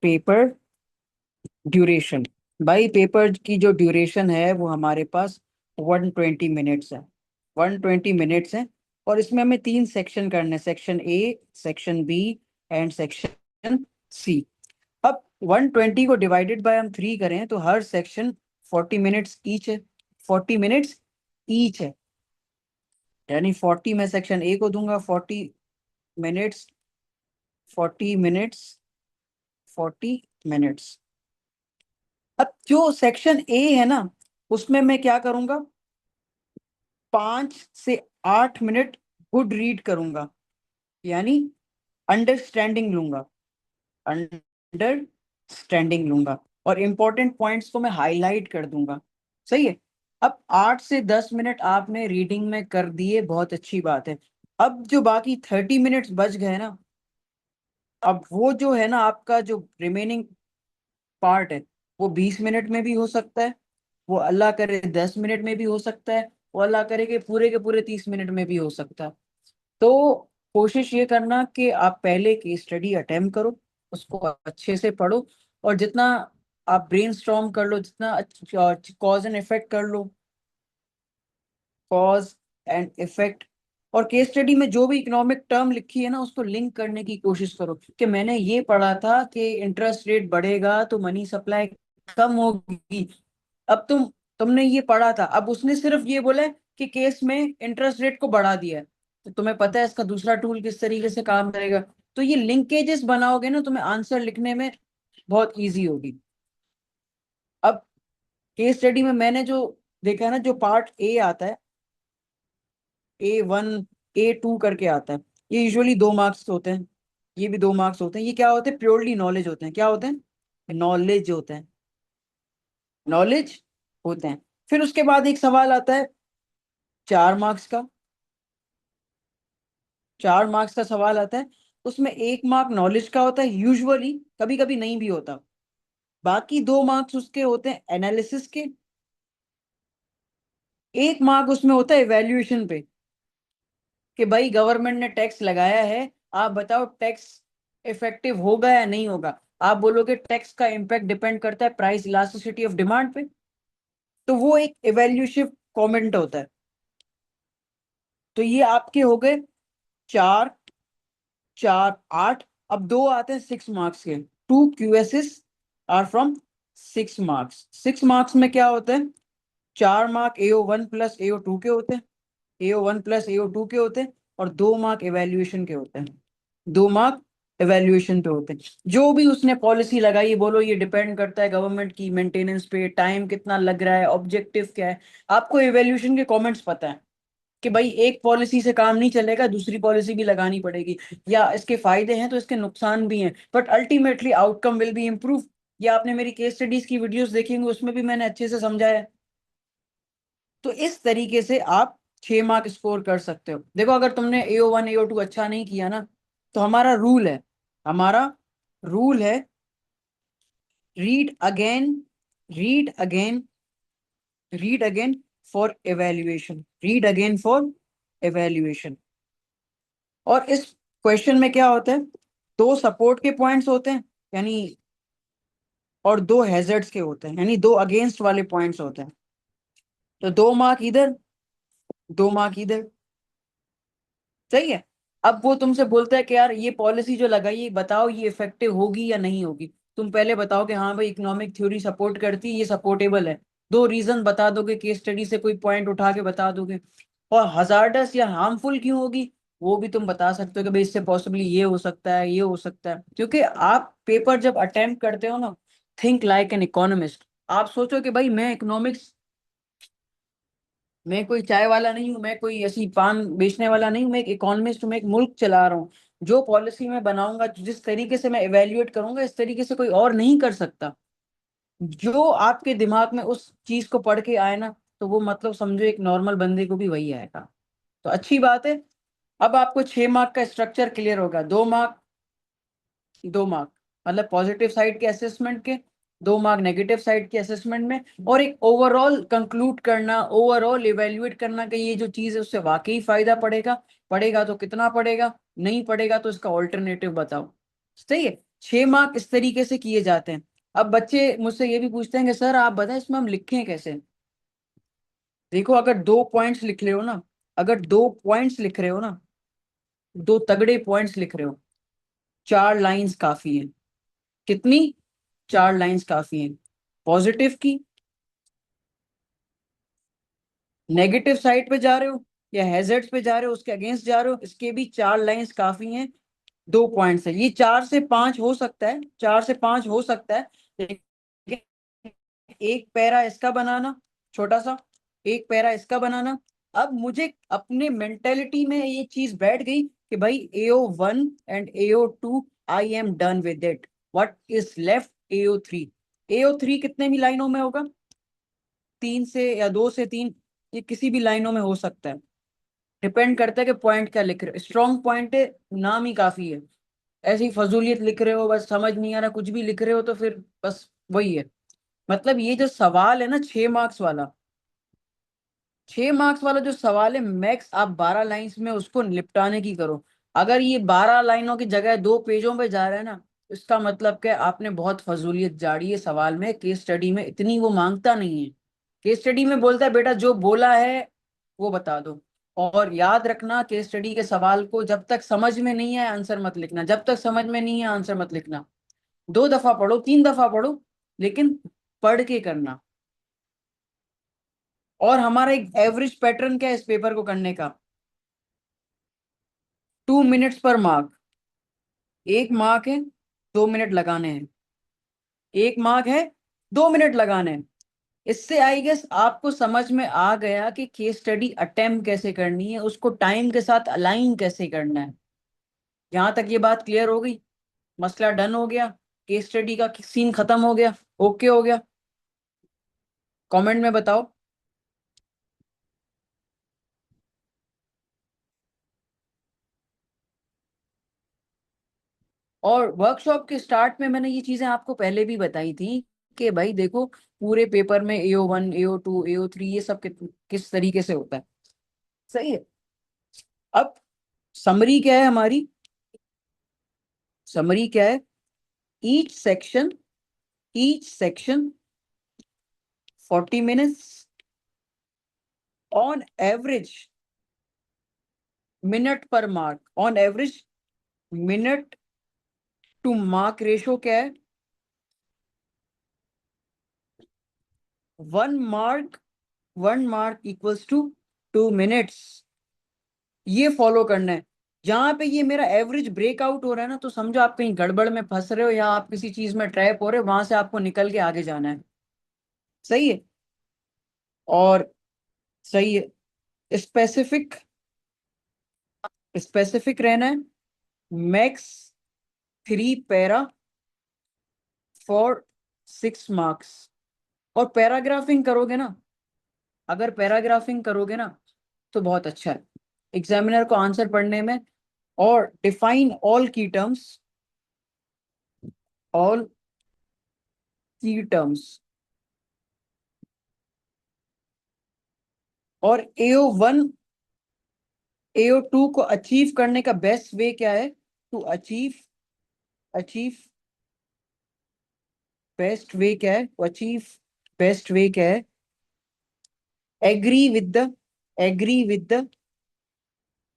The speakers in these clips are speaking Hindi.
Paper duration. भाई पेपर की जो ड्यूरेशन है वो हमारे पास 120 मिनट्स है। 120 मिनट्स है। और इसमें हमें 3 सेक्शन करने, section A, section B and section C. अब 120 को डिवाइडेड बाय हम 3 करें तो हर सेक्शन 40 मिनट्स ईच है। 40 मिनट्स ईच है, यानी 40 मैं सेक्शन ए को दूंगा, 40 मिनट्स, 40 मिनट्स, 40 मिनट्स। अब जो सेक्शन ए है ना, उसमें मैं क्या करूंगा, 5 से 8 मिनट गुड रीड करूंगा, यानी अंडरस्टैंडिंग लूंगा, अंडरस्टैंडिंग लूंगा। और इंपॉर्टेंट पॉइंट्स को मैं हाईलाइट कर दूंगा। सही है। अब 8 से 10 मिनट आपने रीडिंग में कर दिए, बहुत अच्छी बात है। अब जो बाकी 30 मिनट्स बच गए ना, अब वो जो है ना आपका जो रिमेनिंग पार्ट है, वो 20 मिनट में भी हो सकता है, वो अल्लाह करे 10 मिनट में भी हो सकता है, वो अल्लाह करे के पूरे 30 मिनट में भी हो सकता है। तो कोशिश ये करना कि आप पहले की स्टडी अटेम्प्ट करो, उसको अच्छे से पढ़ो, और जितना आप ब्रेनस्टॉर्म कर लो, जितना कॉज एंड इफेक्ट कर लो, कॉज एंड इफेक्ट। और केस स्टडी में जो भी इकोनॉमिक टर्म लिखी है ना, उसको लिंक करने की कोशिश करो कि मैंने ये पढ़ा था कि इंटरेस्ट रेट बढ़ेगा तो मनी सप्लाई कम होगी। अब तुमने ये पढ़ा था, अब उसने सिर्फ ये बोला है कि केस में इंटरेस्ट रेट को बढ़ा दिया है, तो तुम्हें पता है इसका दूसरा टूल किस तरीके से काम करेगा। तो ये लिंकेजेस बनाओगे ना, तुम्हें आंसर लिखने में बहुत इजी होगी। अब केस स्टडी में मैंने जो देखा है ना, जो पार्ट ए आता है, A1, A2 करके आता है, ये यूजुअली 2 मार्क्स होते हैं। ये भी 2 मार्क्स होते हैं। ये क्या होते हैं, प्योरली नॉलेज होते हैं। क्या होते हैं, नॉलेज होते हैं, नॉलेज होते हैं। फिर उसके बाद एक सवाल आता है 4 मार्क्स का। 4 मार्क्स का सवाल आता है, उसमें 1 मार्क नॉलेज का होता है यूजुअली, कभी कभी नहीं भी होता। बाकी 2 मार्क्स उसके होते हैं एनालिसिस के। 1 मार्क उसमें होता है इवेल्युएशन पे, कि भाई गवर्नमेंट ने टैक्स लगाया है, आप बताओ टैक्स इफेक्टिव होगा या नहीं होगा। आप बोलोगे टैक्स का इम्पैक्ट डिपेंड करता है प्राइस इलास्टिसिटी ऑफ डिमांड पे, तो वो एक इवेल्यूशिव कमेंट होता है। तो ये आपके हो गए 4, 4, 8। अब 2 आते हैं 6 मार्क्स के। 2 QSs are from 6 marks. 6 marks में क्या होते हैं, 4 मार्क AO1 प्लस AO2 के होते हैं, AO1 प्लस AO2 के होते हैं, और 2 मार्क एवेल्युएशन के होते हैं। 2 मार्क एवेल्युएशन पे होते हैं। जो भी उसने पॉलिसी लगाई, बोलो ये डिपेंड करता है गवर्नमेंट की मेंटेनेंस पे, टाइम कितना लग रहा है, ऑब्जेक्टिव क्या है। आपको एवेल्युएशन के कमेंट्स पता है कि भाई एक पॉलिसी से काम नहीं चलेगा, दूसरी पॉलिसी भी लगानी पड़ेगी, या इसके फायदे हैं तो इसके नुकसान भी हैं, but ultimately outcome will be improve. या आपने मेरी केस स्टडीज की वीडियोस देखी होंगी, उसमें भी मैंने अच्छे से समझाया है। तो इस तरीके से आप 6 मार्क स्कोर कर सकते हो। देखो अगर तुमने AO1 AO2 अच्छा नहीं किया ना, तो हमारा रूल है, हमारा रूल है, read again, read again, read again for evaluation, read again for evaluation. और इस क्वेश्चन में क्या होता है, 2 सपोर्ट के पॉइंट्स होते हैं, यानी, और 2 हैजर्ड्स के होते हैं, यानी 2 अगेंस्ट वाले पॉइंट्स होते हैं। तो 2 मार्क इधर, 2 मार्क इधर। सही है। अब वो तुमसे बोलता है कि यार ये पॉलिसी जो लगाई है, बताओ ये इफेक्टिव होगी या नहीं होगी। तुम पहले बताओ कि हाँ भाई इकोनॉमिक थ्योरी सपोर्ट करती है, ये सपोर्टेबल है। 2 रीजन बता दोगे, केस स्टडी से कोई पॉइंट उठा के बता दोगे। और हजार्डस या हार्मफुल क्यों होगी, वो भी तुम बता सकते हो कि भाई इससे पॉसिबली ये हो सकता है, ये हो सकता है। क्योंकि आप पेपर जब अटेम्प्ट करते हो ना, थिंक लाइक एन इकोनॉमिस्ट। आप सोचो कि भाई मैं इकोनॉमिक्स, मैं कोई चाय वाला नहीं हूँ, मैं कोई ऐसी पान बेचने वाला नहीं हूँ, मैं एक इकोनॉमिस्ट हूँ, मैं एक मुल्क चला रहा हूँ। जो पॉलिसी मैं बनाऊंगा, जिस तरीके से मैं इवेल्युएट करूंगा, इस तरीके से कोई और नहीं कर सकता। जो आपके दिमाग में उस चीज को पढ़ के आए ना, तो वो मतलब समझो एक नॉर्मल बंदे को भी वही आएगा। तो अच्छी बात है। अब आपको 6 मार्क का स्ट्रक्चर क्लियर होगा। 2 मार्क, 2 मार्क मतलब पॉजिटिव साइड के असेसमेंट के, 2 मार्क नेगेटिव साइड के असेसमेंट में, और एक ओवरऑल कंक्लूड करना, ओवरऑल इवेल्युएट करना कि ये जो चीज है उससे वाकई फायदा पड़ेगा, पड़ेगा तो कितना पड़ेगा, नहीं पड़ेगा तो इसका ऑल्टरनेटिव बताओ। सही है। 6 मार्क इस तरीके से किए जाते हैं। अब बच्चे मुझसे ये भी पूछते हैं कि सर आप बताएं इसमें हम लिखें कैसे। देखो, अगर 2 पॉइंट्स लिख रहे हो ना, अगर 2 पॉइंट्स लिख रहे हो ना, 2 तगड़े पॉइंट्स लिख रहे हो, 4 लाइंस काफी है। कितनी? 4 लाइंस काफी है। पॉजिटिव की नेगेटिव साइड पे जा रहे हो या हैजर्ड्स पे जा रहे हो, उसके अगेंस्ट जा रहे हो, इसके भी 4 लाइंस काफी हैं। 2 पॉइंट्स है, ये 4 से 5 हो सकता है, 4 से 5 हो सकता है, लेकिन एक पैरा इसका बनाना, छोटा सा एक पैरा इसका बनाना। अब मुझे अपने मेंटेलिटी में ये चीज बैठ गई कि भाई AO1 and AO2 I am done with it, what is left AO3। AO3 कितने भी लाइनों में होगा? 3 से या 2 से 3, ये किसी भी लाइनों में हो सकता है। डिपेंड करता है कि पॉइंट क्या लिख रहे हो। स्ट्रॉन्ग पॉइंट है, नाम ही काफी है। ऐसी फजूलियत लिख रहे हो, बस समझ नहीं आ रहा, कुछ भी लिख रहे हो, तो फिर बस वही है। मतलब ये जो सवाल है ना 6 मार्क्स वाला, 6 मार्क्स वाला जो सवाल है, मैक्स आप 12 लाइंस में उसको निपटाने की करो। अगर ये 12 लाइनों की जगह 2 पेजों पे जा रहा है ना, तो इसका मतलब क्या, आपने बहुत फजूलियत जाड़ी है सवाल में। केस स्टडी में इतनी वो मांगता नहीं है। केस स्टडी में बोलता है बेटा जो बोला है वो बता दो। और याद रखना, केस स्टडी के सवाल को जब तक समझ में नहीं है आंसर मत लिखना, जब तक समझ में नहीं है आंसर मत लिखना। 2 दफा पढ़ो, 3 दफा पढ़ो, लेकिन पढ़ के करना। और हमारा एक एवरेज पैटर्न क्या है इस पेपर को करने का? 2 मिनट्स पर मार्क। 1 मार्क है, 2 मिनट लगाने हैं। 1 मार्क है, 2 मिनट लगाने हैं। इससे आई गेस आपको समझ में आ गया कि केस स्टडी अटेम्प्ट कैसे करनी है, उसको टाइम के साथ अलाइन कैसे करना है। यहां तक ये बात क्लियर हो गई? मसला डन हो गया, केस स्टडी का सीन खत्म हो गया, ओके हो गया? कमेंट में बताओ। और वर्कशॉप के स्टार्ट में मैंने ये चीजें आपको पहले भी बताई थी कि भाई देखो, पूरे पेपर में AO1 AO2 AO3 ये सब किस तरीके से होता है। सही है। अब समरी क्या है हमारी? समरी क्या है? Each section, each section 40 minutes, on average minute पर mark, on average minute to mark ratio क्या है? 1 mark, 1 mark equals to 2 minutes. ये फॉलो करना है। जहां पे ये मेरा एवरेज ब्रेकआउट हो रहा है ना, तो समझो आप कहीं गड़बड़ में फंस रहे हो या आप किसी चीज में ट्रैप हो रहे हो, वहां से आपको निकल के आगे जाना है। सही है। और सही है, स्पेसिफिक, स्पेसिफिक रहना है। Max 3 para for 6 marks. और पैराग्राफिंग करोगे ना, अगर पैराग्राफिंग करोगे ना तो बहुत अच्छा है एग्जामिनर को आंसर पढ़ने में। और डिफाइन ऑल की टर्म्स, ऑल की टर्म्स। और AO1 AO2 को अचीव करने का बेस्ट वे क्या है? To achieve, achieve best way क्या है? अचीव बेस्ट वे क्या है? Agree with the, agree with the,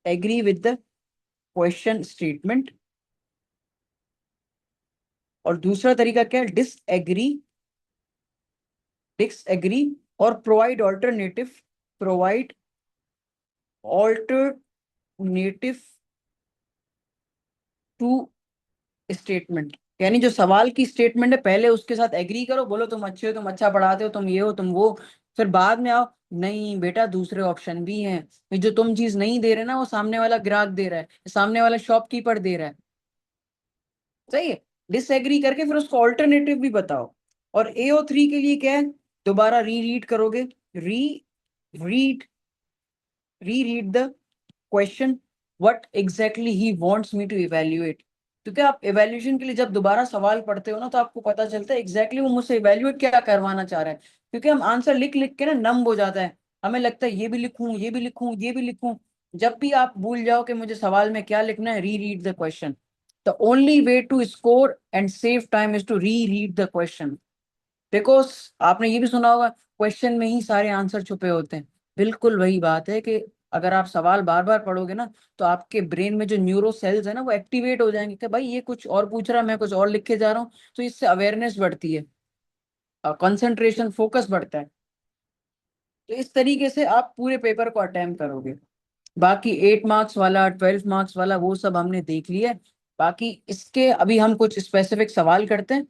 agree with the question statement. और दूसरा तरीका क्या है? Disagree, disagree. और provide alternative, provide alternative to statement. यानी जो सवाल की स्टेटमेंट है पहले उसके साथ एग्री करो, बोलो तुम अच्छे हो, तुम अच्छा पढ़ाते हो, तुम ये हो, तुम वो। फिर बाद में आओ, नहीं बेटा दूसरे ऑप्शन भी हैं, ये जो तुम चीज नहीं दे रहे ना वो सामने वाला ग्राहक दे रहा है, सामने वाला शॉपकीपर दे रहा है। सही है। डिसएग्री करके फिर उसको ऑल्टरनेटिव भी बताओ। और AO3 के लिए क्या है? दोबारा री रीड करोगे, re read, re read the question, what exactly he wants me to evaluate. क्योंकि आप इवेल्यूएशन के लिए जब दोबारा सवाल पढ़ते हो ना, तो आपको पता चलता है एग्जैक्टली वो मुझसे इवेल्युएट क्या करवाना चाह रहा है। क्योंकि हम आंसर लिख लिख के ना नंब हो जाता है, हमें लगता है ये भी लिखूं, ये भी लिखूं, ये भी लिखूं। जब भी आप भूल जाओ कि मुझे सवाल में क्या लिखना है, re read the question, the only way to score and save time is to re read the question, because आपने ये भी सुना होगा क्वेश्चन में ही सारे आंसर छुपे होते हैं। बिल्कुल वही बात है कि अगर आप सवाल बार बार पढ़ोगे ना, तो आपके ब्रेन में जो न्यूरो सेल्स है ना, वो एक्टिवेट हो जाएंगे कि भाई ये कुछ और पूछ रहा है, मैं कुछ और लिख के जा रहा हूँ। तो इससे अवेयरनेस बढ़ती है, कंसंट्रेशन फोकस बढ़ता है। तो इस तरीके से आप पूरे पेपर को अटेम्प्ट करोगे। बाकी 8 मार्क्स वाला 12 मार्क्स वाला वो सब हमने देख लिया है। बाकी इसके अभी हम कुछ स्पेसिफिक सवाल करते हैं,